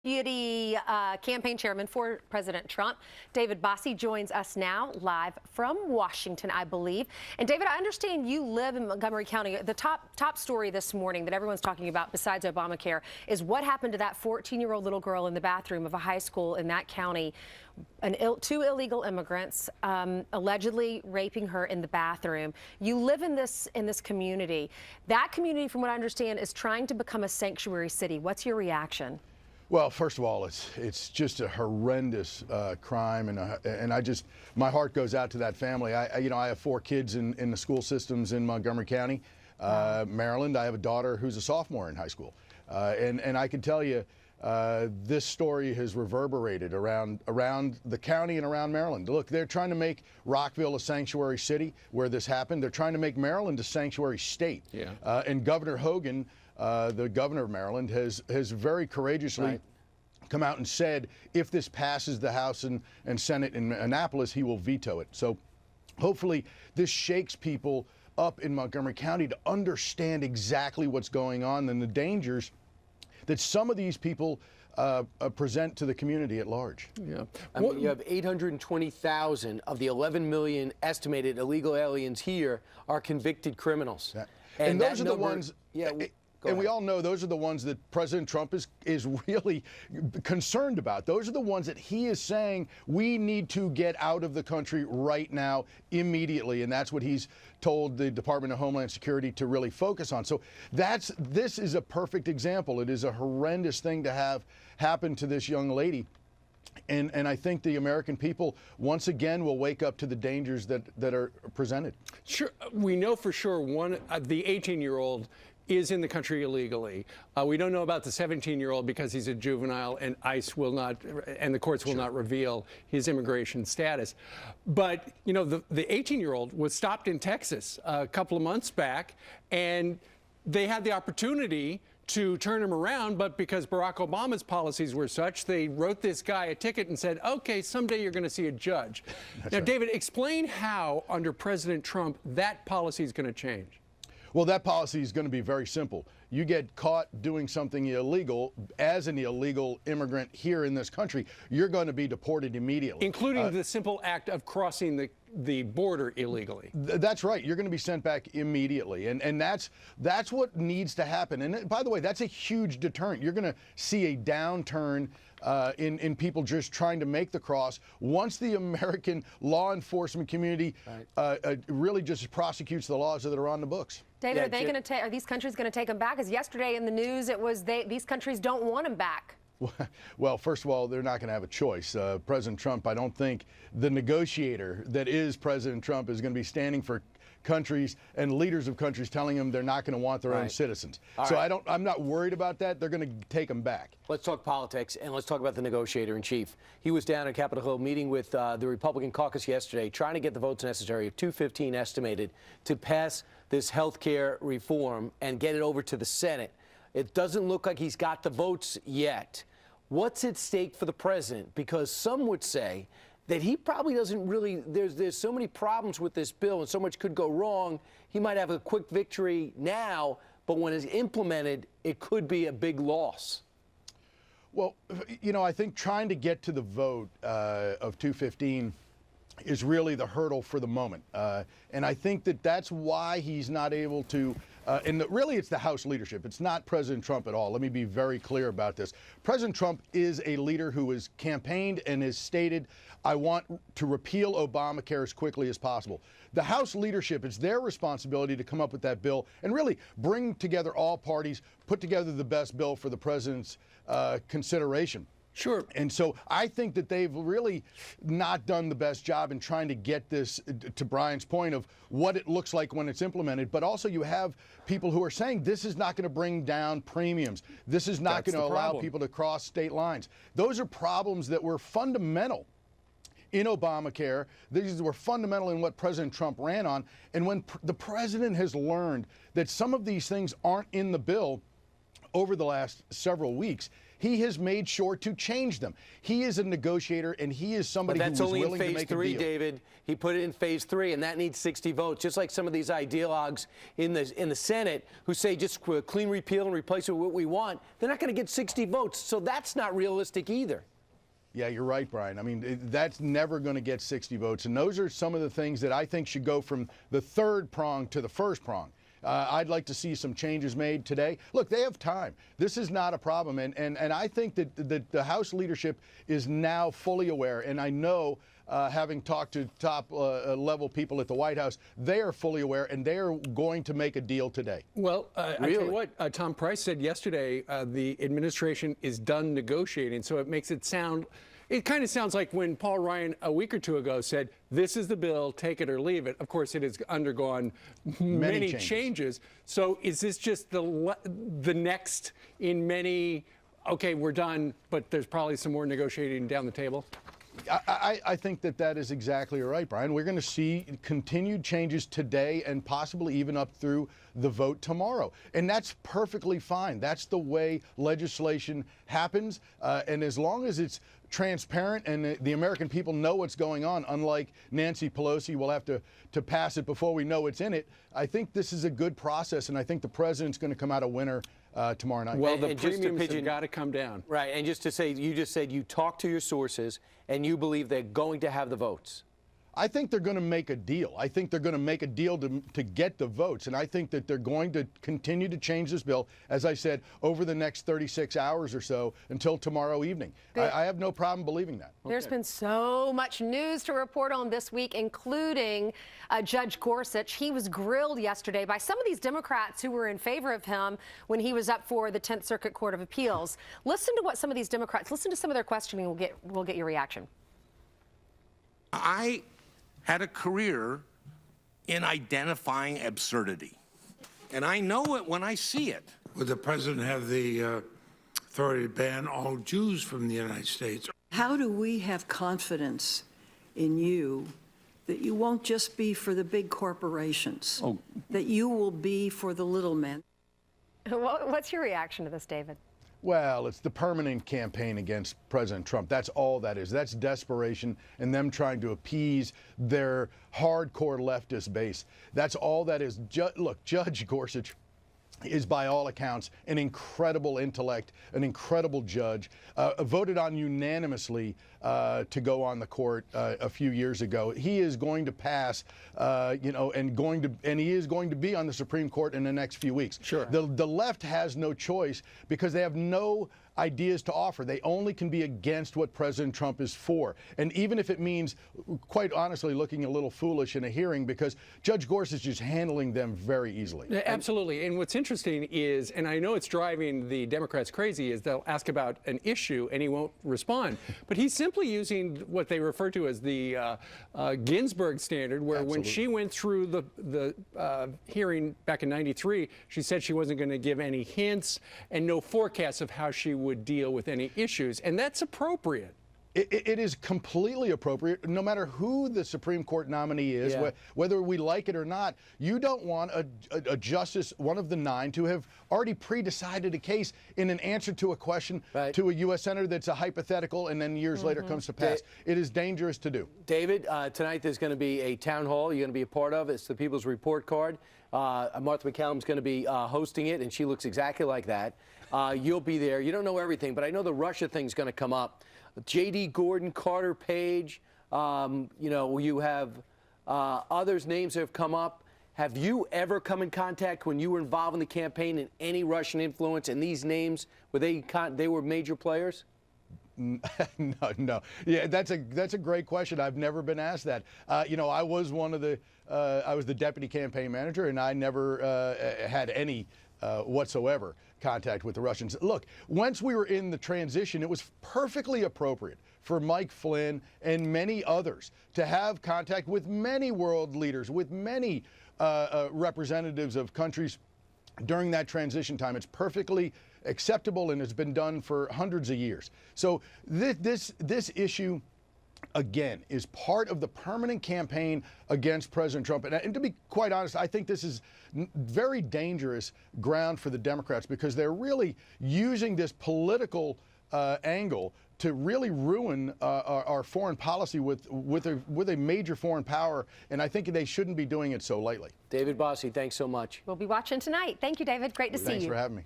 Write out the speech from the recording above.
Deputy campaign chairman for President Trump. David Bossie joins us now live from Washington, I believe. And David, I understand you live in Montgomery County. The top story this morning that everyone's talking about besides Obamacare is what happened to that 14-year-old little girl in the bathroom of a high school in that county. Two illegal immigrants allegedly raping her in the bathroom. You live in this community. That community, from what I understand, is trying to become a sanctuary city. What's your reaction? Well, first of all, it's just a horrendous crime, and my heart goes out to that family. I have 4 kids in the school systems in Montgomery County, Maryland. I have a daughter who's a sophomore in high school, and I can tell you, this story has reverberated around the county and around Maryland. Look, they're trying to make Rockville a sanctuary city where this happened. They're trying to make Maryland a sanctuary state. Yeah. And Governor Hogan, the governor of Maryland, has very courageously come out and said if this passes the House and Senate in Annapolis, he will veto it. So hopefully this shakes people up in Montgomery County to understand exactly what's going on and the dangers that some of these people present to the community at large. Yeah, I mean, you have 820,000 of the 11 million estimated illegal aliens here are convicted criminals. Yeah. And those are the ones. Yeah. And we all know those are the ones that President Trump is really concerned about. Those are the ones that he is saying we need to get out of the country right now, immediately. And that's what he's told the Department of Homeland Security to really focus on. So this is a perfect example. It is a horrendous thing to have happen to this young lady. And I think the American people, once again, will wake up to the dangers that are presented. Sure. We know for sure the 18-year-old is in the country illegally. We don't know about the 17-year-old because he's a juvenile, and ICE will not, and the courts will not reveal his immigration status. But, you know, the 18-year-old was stopped in Texas a couple of months back, and they had the opportunity to turn him around, but because Barack Obama's policies were such, they wrote this guy a ticket and said, okay, someday you're going to see a judge. Now, David, explain how, under President Trump, that policy is going to change. Well, that policy is going to be very simple. You get caught doing something illegal as an illegal immigrant here in this country, you're going to be deported immediately. Including the simple act of crossing the border illegally. That's right. You're going to be sent back immediately. And that's what needs to happen. And by the way, that's a huge deterrent. You're going to see a downturn in people just trying to make the cross once the American law enforcement community really just prosecutes the laws that are on the books. David, are these countries going to take them back? Because yesterday in the news it was these countries don't want them back. Well, first of all, they're not going to have a choice. President Trump, I don't think the negotiator that is President Trump is going to be standing for countries and leaders of countries telling them they're not going to want their own citizens. So I'm not worried about that. They're going to take them back. Let's talk politics, and let's talk about the negotiator in chief. He was down at Capitol Hill meeting with the Republican caucus yesterday, trying to get the votes necessary, 215 estimated, to pass this health care reform and get it over to the Senate. It doesn't look like he's got the votes yet. What's at stake for the president? Because some would say that he probably doesn't really, there's so many problems with this bill and so much could go wrong. He might have a quick victory now, but when it's implemented, it could be a big loss. Well, you know, I think trying to get to the vote of 215 is really the hurdle for the moment. And I think that's why he's not able to, really it's the House leadership. It's not President Trump at all. Let me be very clear about this. President Trump is a leader who has campaigned and has stated, I want to repeal Obamacare as quickly as possible. The House leadership, it's their responsibility to come up with that bill and really bring together all parties, put together the best bill for the president's consideration. Sure. And so I think that they've really not done the best job in trying to get this, to Brian's point, of what it looks like when it's implemented. But also you have people who are saying this is not going to bring down premiums. This is not going to allow people to cross state lines. Those are problems that were fundamental in Obamacare. These were fundamental in what President Trump ran on. And when the president has learned that some of these things aren't in the bill over the last several weeks, he has made sure to change them. He is a negotiator, and he is somebody who is willing to make a deal. That's only in phase 3, David. He put it in phase 3, and that needs 60 votes. Just like some of these ideologues in the Senate who say just clean repeal and replace it with what we want, they're not going to get 60 votes. So that's not realistic either. Yeah, you're right, Brian. I mean, that's never going to get 60 votes. And those are some of the things that I think should go from the third prong to the first prong. I'd like to see some changes made today. Look, they have time. This is not a problem. And I think that the House leadership is now fully aware. And I know, having talked to top level people at the White House, they are fully aware, and they are going to make a deal today. Well, I tell you what, Tom Price said yesterday the administration is done negotiating, so it makes it sound. It kind of sounds like when Paul Ryan a week or two ago said, this is the bill, take it or leave it. Of course, it has undergone many changes. So is this just the next in many, okay, we're done, but there's probably some more negotiating down the table? I think that is exactly right, Brian. We're going to see continued changes today and possibly even up through the vote tomorrow. And that's perfectly fine. That's the way legislation happens. And as long as it's transparent and the American people know what's going on, unlike Nancy Pelosi will have to pass it before we know what's in it, I think this is a good process, and I think the president's going to come out a winner tomorrow night. Well, the premiums have got to come down. Right, and just to say, you just said you talked to your sources and you believe they're going to have the votes. I think they're going to make a deal. I think they're going to make a deal to get the votes. And I think that they're going to continue to change this bill, as I said, over the next 36 hours or so until tomorrow evening. I have no problem believing that. There's been so much news to report on this week, including Judge Gorsuch. He was grilled yesterday by some of these Democrats who were in favor of him when he was up for the 10th Circuit Court of Appeals. Listen to what some of these Democrats, listen to some of their questioning. We'll get your reaction. I had a career in identifying absurdity. And I know it when I see it. Would the president have the authority to ban all Jews from the United States? How do we have confidence in you that you won't just be for the big corporations, that you will be for the little men? What's your reaction to this, David? Well, it's the permanent campaign against President Trump. That's all that is. That's desperation and them trying to appease their hardcore leftist base. That's all that is. Look, Judge Gorsuch is by all accounts an incredible intellect, an incredible judge, voted on unanimously to go on the court a few years ago. He is going to pass, and he is going to be on the Supreme Court in the next few weeks. Sure. The left has no choice because they have no ideas to offer. They only can be against what President Trump is for. And even if it means, quite honestly, looking a little foolish in a hearing, because Judge Gorsuch is handling them very easily. Absolutely. And what's interesting is, and I know it's driving the Democrats crazy, is they'll ask about an issue and he won't respond. But he's simply using what they refer to as the Ginsburg standard, where when she went through the hearing back in '93, she said she wasn't going to give any hints and no forecasts of how she would deal with any issues, and that's appropriate. It is completely appropriate, no matter who the Supreme Court nominee is, whether we like it or not. You don't want a justice, one of the 9, to have already pre-decided a case in an answer to a question to a U.S. senator that's a hypothetical and then years later comes to pass. It is dangerous to do. David, tonight there's going to be a town hall you're going to be a part of. It's the People's Report Card. Martha McCallum's going to be hosting it, and she looks exactly like that. You'll be there. You don't know everything, but I know the Russia thing's going to come up. J.D. Gordon, Carter Page, you have others' names that have come up. Have you ever come in contact when you were involved in the campaign in any Russian influence? And these names, were they were major players? No. Yeah, that's a great question. I've never been asked that. I was I was the deputy campaign manager, and I never had any whatsoever contact with the Russians. Look, once we were in the transition, it was perfectly appropriate for Mike Flynn and many others to have contact with many world leaders, with many representatives of countries during that transition time. It's perfectly acceptable, and it's been done for hundreds of years. So this issue again, is part of the permanent campaign against President Trump. And to be quite honest, I think this is very dangerous ground for the Democrats, because they're really using this political angle to really ruin our foreign policy with a major foreign power. And I think they shouldn't be doing it so lightly. David Bossie, thanks so much. We'll be watching tonight. Thank you, David. Great to see you. Thanks for having me.